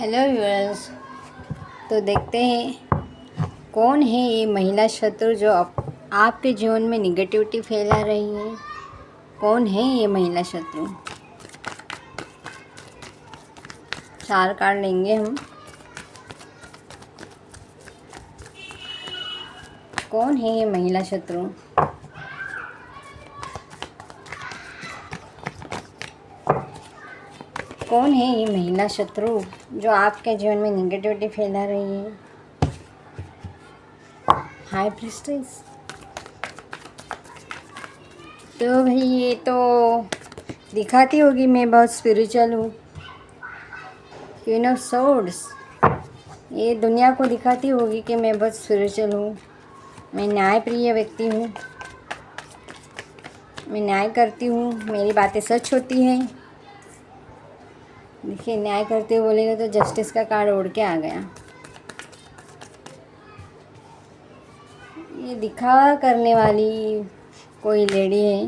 Hello viewers. तो देखते हैं कौन है ये महिला शत्रु जो आपके जीवन में निगेटिविटी फैला रही है। कौन है ये महिला शत्रु? 4 कार्ड लेंगे हम। कौन है ये महिला शत्रु? कौन है ये महिला शत्रु जो आपके जीवन में निगेटिविटी फैला रही है? High priestess. तो भाई ये तो दिखाती होगी मैं बहुत स्पिरिचुअल हूँ। क्वीन ऑफ सोर्ड्स ये दुनिया को दिखाती होगी कि मैं बहुत स्पिरिचुअल हूँ, मैं न्यायप्रिय व्यक्ति हूँ, मैं न्याय करती हूँ, मेरी बातें सच होती हैं। देखिए न्याय करते हुए बोलेगा तो जस्टिस का कार्ड उड़ के आ गया। ये दिखावा करने वाली कोई लेडी है।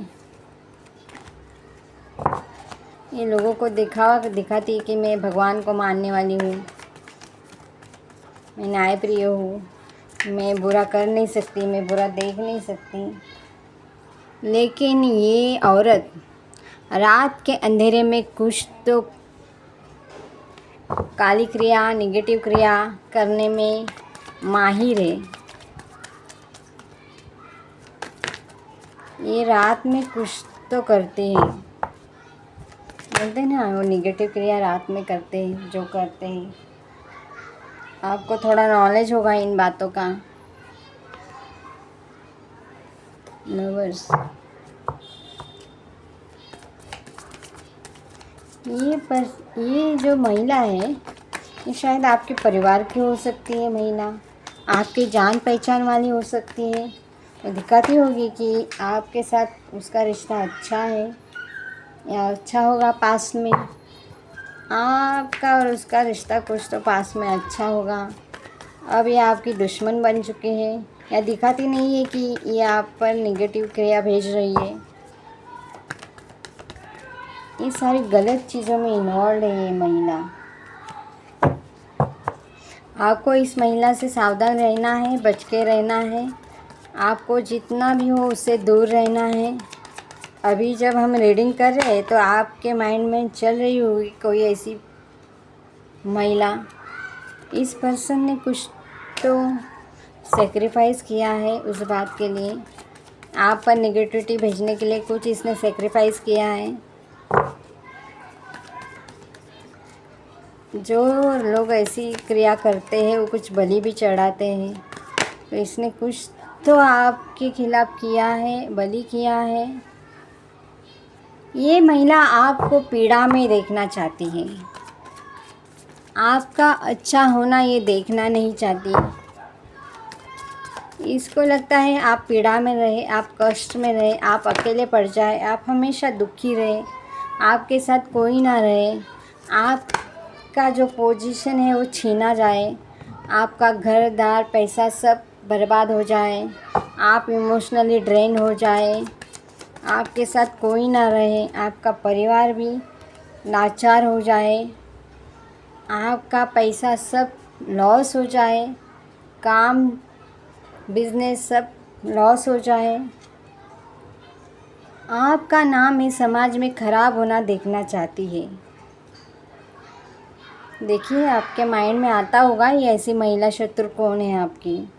ये लोगों को दिखाती है कि मैं भगवान को मानने वाली हूँ, मैं न्यायप्रिय हूँ, मैं बुरा कर नहीं सकती, मैं बुरा देख नहीं सकती। लेकिन ये औरत रात के अंधेरे में कुछ तो काली क्रिया, निगेटिव क्रिया करने में माहिर है। ये रात में कुछ तो करते हैं, बोलते हैं ना, वो निगेटिव क्रिया रात में करते हैं जो करते हैं। आपको थोड़ा नॉलेज होगा इन बातों का। लवर्स, ये जो महिला है ये शायद आपके परिवार की हो सकती है। महिला आपकी जान पहचान वाली हो सकती है। तो दिखाती होगी कि आपके साथ उसका रिश्ता अच्छा है या अच्छा होगा। पास में आपका और उसका रिश्ता कुछ तो पास में अच्छा होगा। अब ये आपकी दुश्मन बन चुके हैं या दिखाती नहीं है कि ये आप पर निगेटिव क्रिया भेज रही है। ये सारी गलत चीज़ों में इन्वॉल्व है ये महिला। आपको इस महिला से सावधान रहना है, बच के रहना है। आपको जितना भी हो उससे दूर रहना है। अभी जब हम रीडिंग कर रहे हैं तो आपके माइंड में चल रही होगी कोई ऐसी महिला। इस पर्सन ने कुछ तो सेक्रीफाइस किया है उस बात के लिए। आप पर नेगेटिविटी भेजने के लिए कुछ इसने सेक्रीफाइस किया है। जो लोग ऐसी क्रिया करते हैं वो कुछ बलि भी चढ़ाते हैं। तो इसने कुछ तो आपके खिलाफ़ किया है, बलि किया है। ये महिला आपको पीड़ा में देखना चाहती है, आपका अच्छा होना ये देखना नहीं चाहती। इसको लगता है आप पीड़ा में रहे, आप कष्ट में रहे, आप अकेले पड़ जाए, आप हमेशा दुखी रहे, आपके साथ कोई ना रहे, आपका जो पोजीशन है वो छीना जाए, आपका घर दार पैसा सब बर्बाद हो जाए, आप इमोशनली ड्रेन हो जाए, आपके साथ कोई ना रहे, आपका परिवार भी लाचार हो जाए, आपका पैसा सब लॉस हो जाए, काम बिजनेस सब लॉस हो जाए, आपका नाम इस समाज में ख़राब होना देखना चाहती है। देखिए आपके माइंड में आता होगा ये ऐसी महिला शत्रु कौन है आपकी,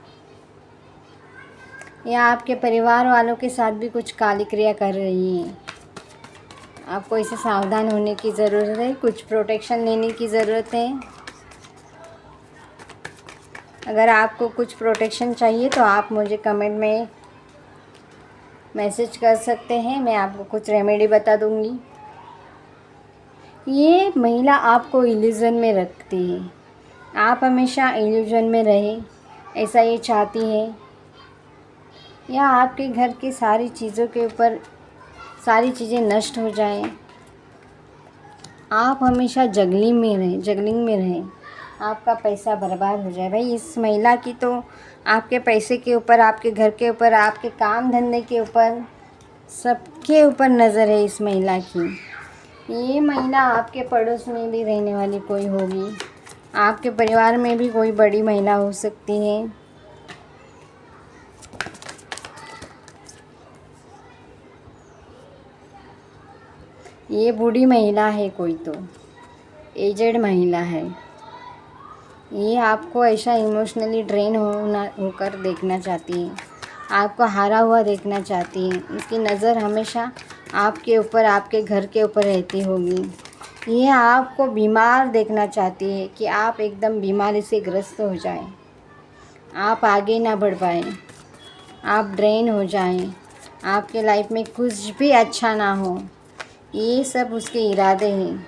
या आपके परिवार वालों के साथ भी कुछ काली क्रिया कर रही है। आपको इसे सावधान होने की ज़रूरत है, कुछ प्रोटेक्शन लेने की ज़रूरत है। अगर आपको कुछ प्रोटेक्शन चाहिए तो आप मुझे कमेंट में मैसेज कर सकते हैं, मैं आपको कुछ रेमेडी बता दूंगी। ये महिला आपको इल्यूज़न में रखती है, आप हमेशा इल्यूज़न में रहे ऐसा ये चाहती है। या आपके घर की सारी चीज़ों के ऊपर सारी चीज़ें नष्ट हो जाएं, आप हमेशा जगलिंग में रहें, आपका पैसा बर्बाद हो जाए। भाई इस महिला की तो आपके पैसे के ऊपर, आपके घर के ऊपर, आपके काम धंधे के ऊपर, सबके ऊपर नज़र है इस महिला की। ये महिला आपके पड़ोस में भी रहने वाली कोई होगी। आपके परिवार में भी कोई बड़ी महिला हो सकती है। ये बूढ़ी महिला है, कोई तो एजेड महिला है। ये आपको ऐसा इमोशनली ड्रेन होकर देखना चाहती है, आपको हारा हुआ देखना चाहती है। इसकी नज़र हमेशा आपके ऊपर, आपके घर के ऊपर रहती होगी। ये आपको बीमार देखना चाहती है कि आप एकदम बीमारी से ग्रस्त हो जाएं, आप आगे ना बढ़ पाएँ, आप ड्रेन हो जाएं, आपके लाइफ में कुछ भी अच्छा ना हो। ये सब उसके इरादे हैं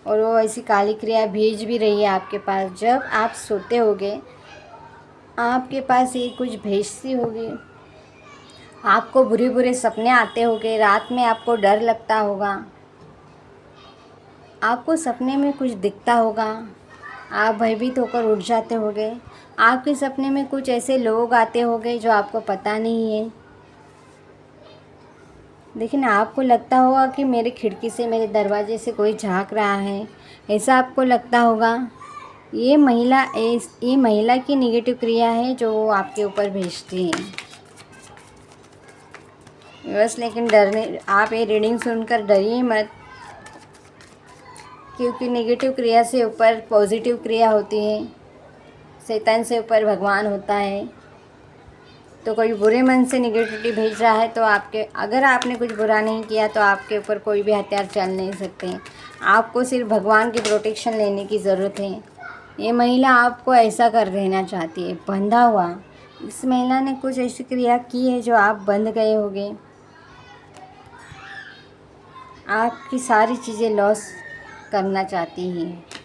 और वो ऐसी काली क्रिया भेज भी रही है आपके पास। जब आप सोते होगे आपके पास ये कुछ भेजती होगी, आपको बुरे बुरे सपने आते होंगे, रात में आपको डर लगता होगा, आपको सपने में कुछ दिखता होगा, आप भयभीत होकर उठ जाते होगे। आपके सपने में कुछ ऐसे लोग आते होंगे जो आपको पता नहीं है, लेकिन आपको लगता होगा कि मेरे खिड़की से, मेरे दरवाजे से कोई झांक रहा है, ऐसा आपको लगता होगा। ये महिला की नेगेटिव क्रिया है जो वो आपके ऊपर भेजती है बस। लेकिन डरने, आप ये रीडिंग सुनकर डरिए मत, क्योंकि नेगेटिव क्रिया से ऊपर पॉजिटिव क्रिया होती है। शैतान से ऊपर भगवान होता है। तो कोई बुरे मन से नेगेटिविटी भेज रहा है तो अगर आपने कुछ बुरा नहीं किया तो आपके ऊपर कोई भी हथियार चल नहीं सकते। आपको सिर्फ भगवान की प्रोटेक्शन लेने की ज़रूरत है। ये महिला आपको ऐसा कर देना चाहती है, बंधा हुआ। इस महिला ने कुछ ऐसी क्रिया की है जो आप बंध गए होंगे। आपकी सारी चीज़ें लॉस करना चाहती है।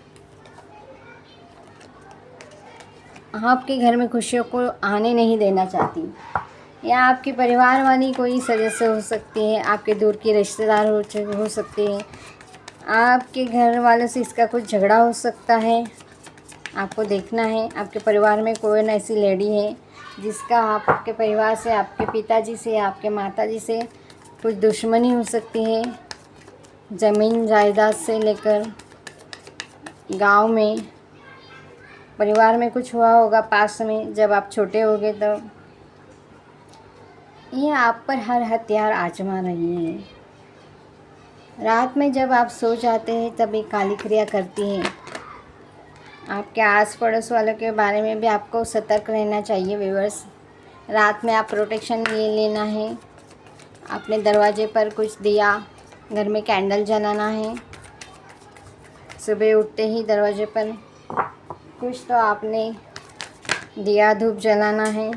आपके घर में खुशियों को आने नहीं देना चाहती। या आपके परिवार वाली कोई सदस्य हो सकती है, आपके दूर के रिश्तेदार हो सकते हैं। आपके घर वालों से इसका कुछ झगड़ा हो सकता है। आपको देखना है आपके परिवार में कोई न ऐसी लेडी है जिसका आपके परिवार से, आपके पिताजी से, आपके माताजी से कुछ दुश्मनी हो सकती है। ज़मीन जायदाद से लेकर गांव में, परिवार में कुछ हुआ होगा पास में जब आप छोटे होगे। तब ये आप पर हर हथियार आजमा रही है। रात में जब आप सो जाते हैं तब ये काली क्रिया करती है। आपके आस पड़ोस वालों के बारे में भी आपको सतर्क रहना चाहिए व्यूअर्स। रात में आप प्रोटेक्शन ले लेना है। अपने दरवाजे पर कुछ दिया, घर में कैंडल जलाना है। सुबह उठते ही दरवाजे पर कुछ तो आपने दिया धूप जलाना है।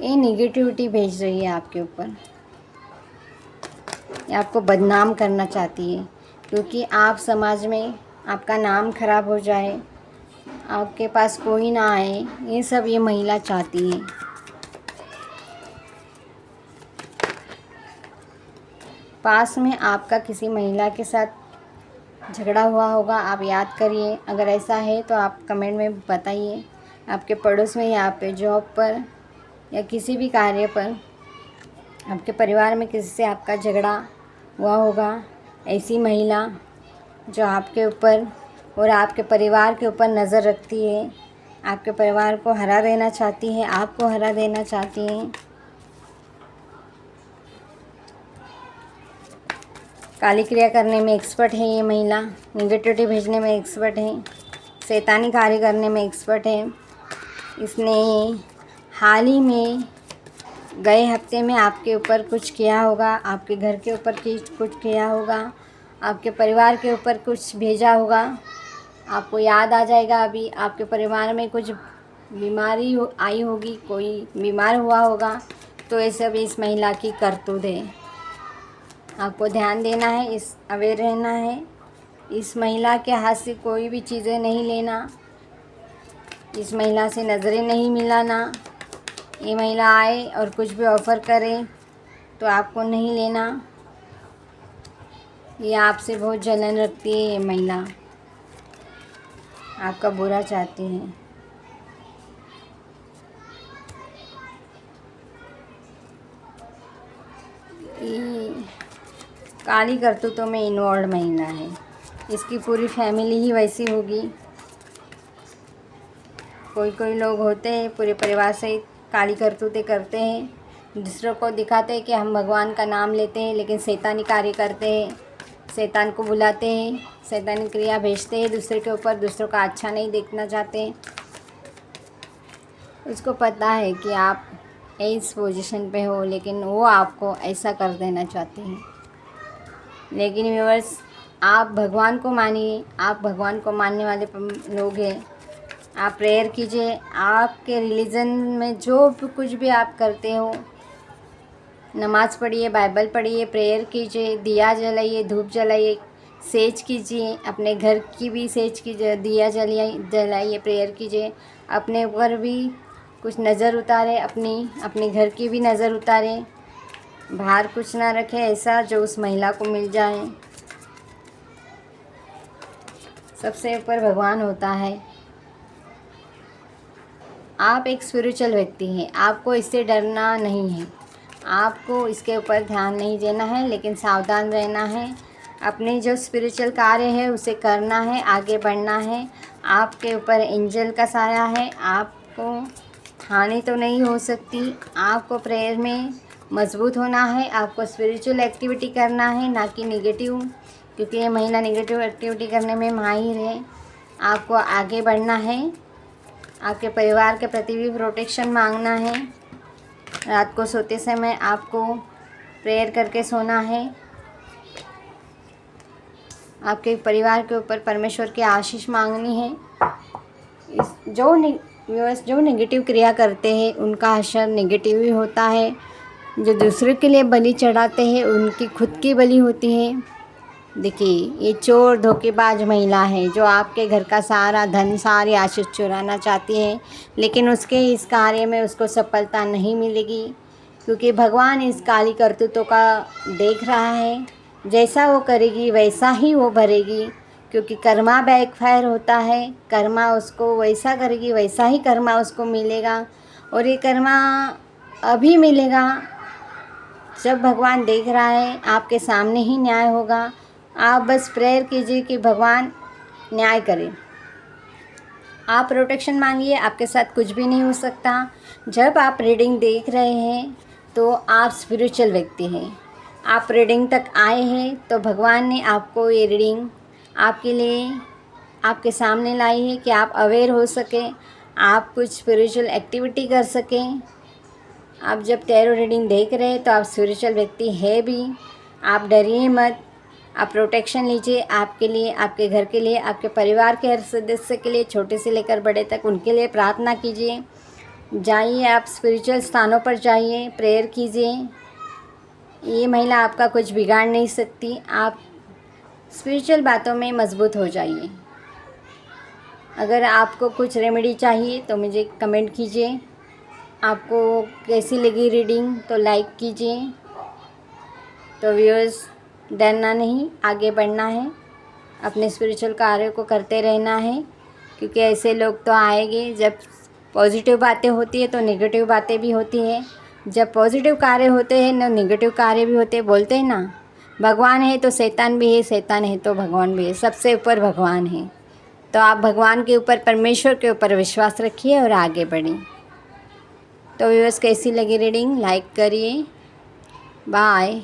ये नेगेटिविटी भेज रही है आपके ऊपर। ये आपको बदनाम करना चाहती है क्योंकि आप समाज में, आपका नाम खराब हो जाए, आपके पास कोई ना आए। ये सब ये महिला चाहती है। पास में आपका किसी महिला के साथ झगड़ा हुआ होगा, आप याद करिए। अगर ऐसा है तो आप कमेंट में बताइए। आपके पड़ोस में या आपके जॉब पर या किसी भी कार्य पर आपके परिवार में किसी से आपका झगड़ा हुआ होगा। ऐसी महिला जो आपके ऊपर और आपके परिवार के ऊपर नज़र रखती है, आपके परिवार को हरा देना चाहती है, आपको हरा देना चाहती है। काली क्रिया करने में एक्सपर्ट है ये महिला, नेगेटिविटी भेजने में एक्सपर्ट है, शैतानी कार्य करने में एक्सपर्ट है। इसने हाल ही में गए हफ्ते में आपके ऊपर कुछ किया होगा, आपके घर के ऊपर कुछ किया होगा, आपके परिवार के ऊपर कुछ भेजा होगा। आपको याद आ जाएगा अभी आपके परिवार में कुछ बीमारी आई होगी, कोई बीमार हुआ होगा। तो ये सब इस महिला की करतूत है। आपको ध्यान देना है, अवेयर रहना है। इस महिला के हाथ से कोई भी चीज़ें नहीं लेना, इस महिला से नज़रें नहीं मिलाना। ये महिला आए और कुछ भी ऑफ़र करे तो आपको नहीं लेना। ये आपसे बहुत जलन रखती है। ये महिला आपका बुरा चाहती है। ये काली करतूतों में इन्वॉल्व महिला है। इसकी पूरी फैमिली ही वैसी होगी। कोई कोई लोग होते हैं पूरे परिवार से काली करतूतें करते हैं, दूसरों को दिखाते हैं कि हम भगवान का नाम लेते हैं, लेकिन शैतानी कार्य करते हैं, शैतान को बुलाते हैं, शैतानी क्रिया भेजते हैं दूसरे के ऊपर, दूसरों का अच्छा नहीं देखना चाहते। उसको पता है कि आप इस पोजीशन पे हो, लेकिन वो आपको ऐसा कर देना चाहते हैं। लेकिन व्यूअर्स, आप भगवान को मानिए, आप भगवान को मानने वाले लोग हैं। आप प्रेयर कीजिए, आपके रिलीजन में जो भी कुछ भी आप करते हो, नमाज़ पढ़िए, बाइबल पढ़िए, प्रेयर कीजिए, दिया जलाइए, धूप जलाइए, सेज कीजिए, अपने घर की भी सेज कीजिए, दिया जलाइए, प्रेयर कीजिए, अपने ऊपर भी कुछ नज़र उतारे, अपने घर की भी नज़र उतारे, बाहर कुछ ना रखे ऐसा जो उस महिला को मिल जाए। सबसे ऊपर भगवान होता है। आप एक स्पिरिचुअल व्यक्ति हैं, आपको इससे डरना नहीं है, आपको इसके ऊपर ध्यान नहीं देना है, लेकिन सावधान रहना है। अपने जो स्पिरिचुअल कार्य है उसे करना है, आगे बढ़ना है। आपके ऊपर एंजल का साया है, आपको हानि तो नहीं हो सकती। आपको प्रेयर में मजबूत होना है, आपको स्पिरिचुअल एक्टिविटी करना है, ना कि नेगेटिव, क्योंकि ये महिला नेगेटिव एक्टिविटी करने में माहिर है। आपको आगे बढ़ना है, आपके परिवार के प्रति भी प्रोटेक्शन मांगना है। रात को सोते समय आपको प्रेयर करके सोना है। आपके परिवार के ऊपर परमेश्वर की आशीष मांगनी है। जो नेगेटिव क्रिया करते हैं उनका असर नेगेटिव ही होता है। जो दूसरों के लिए बलि चढ़ाते हैं उनकी खुद की बलि होती है। देखिए, ये चोर धोखेबाज महिला है जो आपके घर का सारा धन, सारी आशीष चुराना चाहती है, लेकिन उसके इस कार्य में उसको सफलता नहीं मिलेगी, क्योंकि भगवान इस काली करतूतों का देख रहा है। जैसा वो करेगी वैसा ही वो भरेगी, क्योंकि कर्मा बैकफायर होता है। कर्मा उसको वैसा करेगी वैसा ही कर्मा उसको मिलेगा, और ये कर्मा अभी मिलेगा जब भगवान देख रहा है। आपके सामने ही न्याय होगा। आप बस प्रेयर कीजिए कि भगवान न्याय करें। आप प्रोटेक्शन मांगिए, आपके साथ कुछ भी नहीं हो सकता। जब आप रीडिंग देख रहे हैं तो आप स्पिरिचुअल व्यक्ति हैं। आप रीडिंग तक आए हैं तो भगवान ने आपको ये रीडिंग आपके लिए आपके सामने लाई है कि आप अवेयर हो सकें, आप कुछ स्पिरिचुअल एक्टिविटी कर सकें। आप जब टैरो रीडिंग देख रहे हैं तो आप स्पिरिचुअल व्यक्ति है भी। आप डरिए मत, आप प्रोटेक्शन लीजिए आपके लिए, आपके घर के लिए, आपके परिवार के हर सदस्य के लिए, छोटे से लेकर बड़े तक, उनके लिए प्रार्थना कीजिए। जाइए, आप स्पिरिचुअल स्थानों पर जाइए, प्रेयर कीजिए। ये महिला आपका कुछ बिगाड़ नहीं सकती। आप स्पिरिचुअल बातों में मजबूत हो जाइए। अगर आपको कुछ रेमेडी चाहिए तो मुझे कमेंट कीजिए। आपको कैसी लगी रीडिंग तो लाइक कीजिए। तो व्यूअर्स, डरना नहीं, आगे बढ़ना है, अपने स्पिरिचुअल कार्य को करते रहना है, क्योंकि ऐसे लोग तो आएंगे। जब पॉजिटिव बातें होती है तो नेगेटिव बातें भी होती है। जब पॉजिटिव कार्य होते हैं ना नेगेटिव कार्य भी होते हैं। बोलते हैं ना, भगवान है तो शैतान भी है, शैतान है तो भगवान भी है, सबसे ऊपर भगवान है। तो आप भगवान के ऊपर, परमेश्वर के ऊपर विश्वास रखिए और आगे बढ़िए। तो व्यूअर्स, कैसी लगी रीडिंग लाइक करिए। बाय।